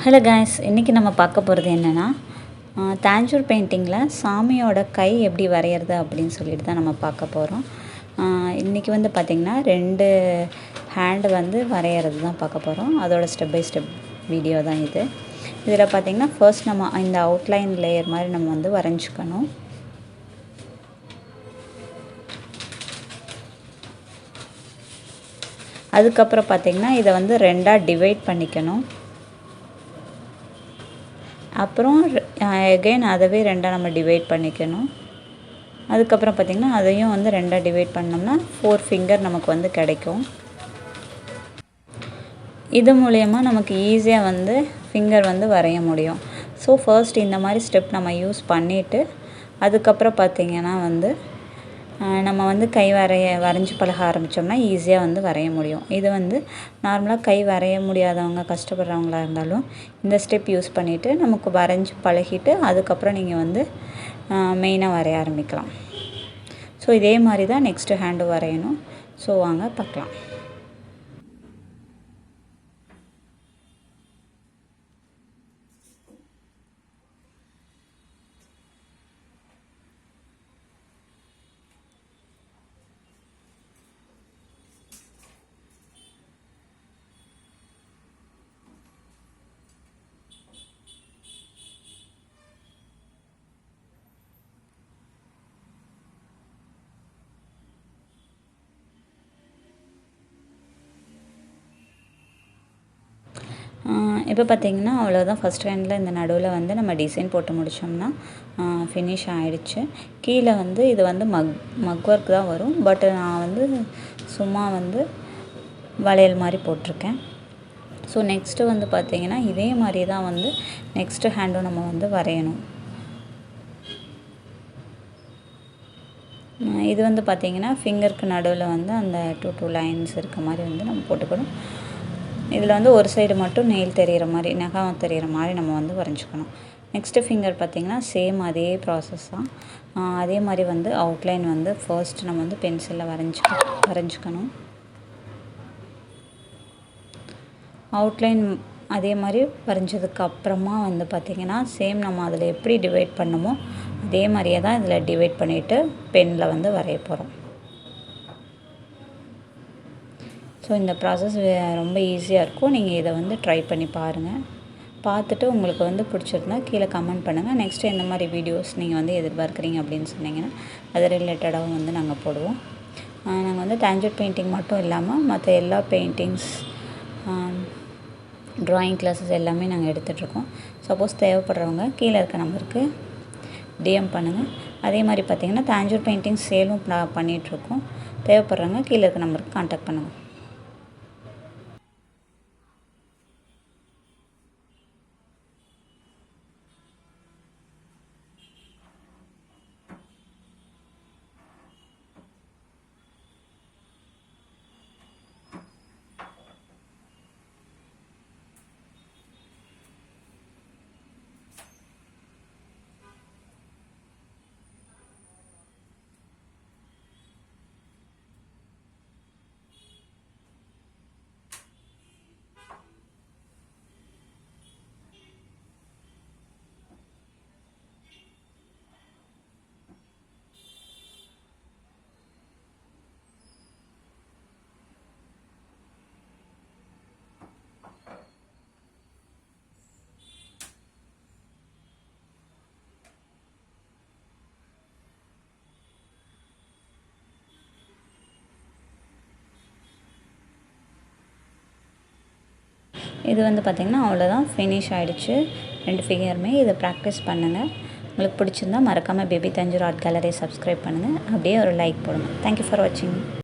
Hello guys, இன்றைக்கி நம்ம பார்க்க போகிறது என்னென்னா தாஞ்சூர் பெயிண்டிங்கில் சாமியோட கை எப்படி வரைகிறது அப்படின்னு சொல்லிட்டு தான் நம்ம பார்க்க போகிறோம். இன்றைக்கி வந்து பார்த்திங்கன்னா 2 ஹேண்டு வந்து வரைகிறது தான் பார்க்க போகிறோம். அதோட ஸ்டெப் பை ஸ்டெப் வீடியோ தான் இது. இதில் பார்த்திங்கன்னா ஃபர்ஸ்ட் நம்ம இந்த அவுட்லைன் லேயர் மாதிரி நம்ம வந்து வரைஞ்சிக்கணும். அதுக்கப்புறம் பார்த்திங்கன்னா இதை வந்து 2ஆக டிவைட் பண்ணிக்கணும். அப்புறம் எகெயின் அதவே 2ஆக நம்ம டிவைட் பண்ணிக்கணும். அதுக்கப்புறம் பார்த்திங்கன்னா அதையும் வந்து 2ஆக டிவைட் பண்ணோம்னா 4 ஃபிங்கர் நமக்கு வந்து கிடைக்கும். இது மூலயமா நமக்கு ஈஸியாக வந்து ஃபிங்கர் வந்து வரைய முடியும். ஸோ ஃபர்ஸ்ட் இந்த மாதிரி ஸ்டெப் நம்ம யூஸ் பண்ணிவிட்டு அதுக்கப்புறம் பார்த்திங்கன்னா வந்து நம்ம வந்து கை வரைஞ்சி பழக ஆரம்பித்தோம்னா ஈஸியாக வந்து வரைய முடியும். இது வந்து நார்மலாக கை வரைய முடியாதவங்க, கஷ்டப்படுறவங்களா இருந்தாலும் இந்த ஸ்டெப் யூஸ் பண்ணிவிட்டு நமக்கு வரைஞ்சி பழகிட்டு அதுக்கப்புறம் நீங்கள் வந்து மெயினாக வரைய ஆரம்பிக்கலாம். ஸோ இதே மாதிரி தான் நெக்ஸ்ட்டு ஹேண்டு வரையணும். ஸோ வாங்க பார்க்கலாம். இப்போ பார்த்திங்கன்னா அவ்வளோதான். ஃபஸ்ட் ஹேண்டில் இந்த நடுவில் வந்து நம்ம டிசைன் போட்டு முடித்தோம்னா ஃபினிஷ் ஆகிடுச்சு. கீழே வந்து இது வந்து மக் ஒர்க் தான் வரும். பட் நான் வந்து சும்மா வந்து வளையல் மாதிரி போட்டிருக்கேன். ஸோ நெக்ஸ்ட்டு வந்து பார்த்திங்கன்னா இதே மாதிரி தான் வந்து நெக்ஸ்ட்டு ஹேண்டும் நம்ம வந்து வரையணும். இது வந்து பார்த்திங்கன்னா ஃபிங்கருக்கு நடுவில் வந்து அந்த 2 லைன்ஸ் இருக்க மாதிரி வந்து நம்ம போட்டுக்கணும். இதில் வந்து ஒரு சைடு மட்டும் நெயில் தெரிகிற மாதிரி, நகம் தெரிகிற மாதிரி நம்ம வந்து வரைஞ்சிக்கணும். நெக்ஸ்ட்டு ஃபிங்கர் பார்த்திங்கன்னா சேம் அதே ப்ராசஸ் தான். அதே மாதிரி வந்து அவுட்லைன் வந்து ஃபர்ஸ்ட் நம்ம வந்து பென்சிலில் வரைஞ்சிக்கணும். அவுட்லைன் அதே மாதிரி வரைஞ்சதுக்கு அப்புறமா வந்து பார்த்திங்கன்னா சேம் நம்ம அதில் எப்படி டிவைட் பண்ணமோ அதே மாதிரியே தான் இதில் டிவைட் பண்ணிவிட்டு பெனில் வந்து வரைய போகிறோம். ஸோ இந்த ப்ராசஸ் ரொம்ப ஈஸியாக இருக்கும். நீங்கள் இதை வந்து ட்ரை பண்ணி பாருங்கள். பார்த்துட்டு உங்களுக்கு வந்து பிடிச்சிருந்தா கீழே கமெண்ட் பண்ணுங்கள். நெக்ஸ்ட்டு எந்த மாதிரி வீடியோஸ் நீங்கள் வந்து எதிர்பார்க்குறீங்க அப்படின்னு சொன்னீங்கன்னா அது ரிலேட்டடாகவும் வந்து நாங்கள் போடுவோம். நாங்கள் வந்து தாஞ்சூர் பெயிண்டிங் மட்டும் இல்லாமல் மற்ற எல்லா பெயிண்டிங்ஸ், ட்ராயிங் கிளாஸஸ் எல்லாமே நாங்கள் எடுத்துகிட்ருக்கோம். சப்போஸ் தேவைப்படுறவங்க கீழே இருக்க நம்பருக்கு டிஎம் பண்ணுங்கள். அதே மாதிரி பார்த்திங்கன்னா தாஞ்சூர் பெயிண்டிங் சேலும் பண்ணிகிட்ருக்கோம். தேவைப்படுறவங்க கீழே இருக்க நம்பருக்கு கான்டாக்ட் பண்ணுங்கள். இது வந்து பார்த்திங்கன்னா அவ்வளோதான், ஃபினிஷ் ஆகிடுச்சு 2 ஃபிகருமே. இதை ப்ராக்டிஸ் பண்ணுங்கள். உங்களுக்கு பிடிச்சிருந்தா மறக்காமல் பேபி தஞ்சூர் ஆர்ட் கேலரியை சப்ஸ்கிரைப் பண்ணுங்கள். அப்படியே ஒரு லைக் போடுங்க. தேங்க்யூ ஃபார் வாட்சிங்.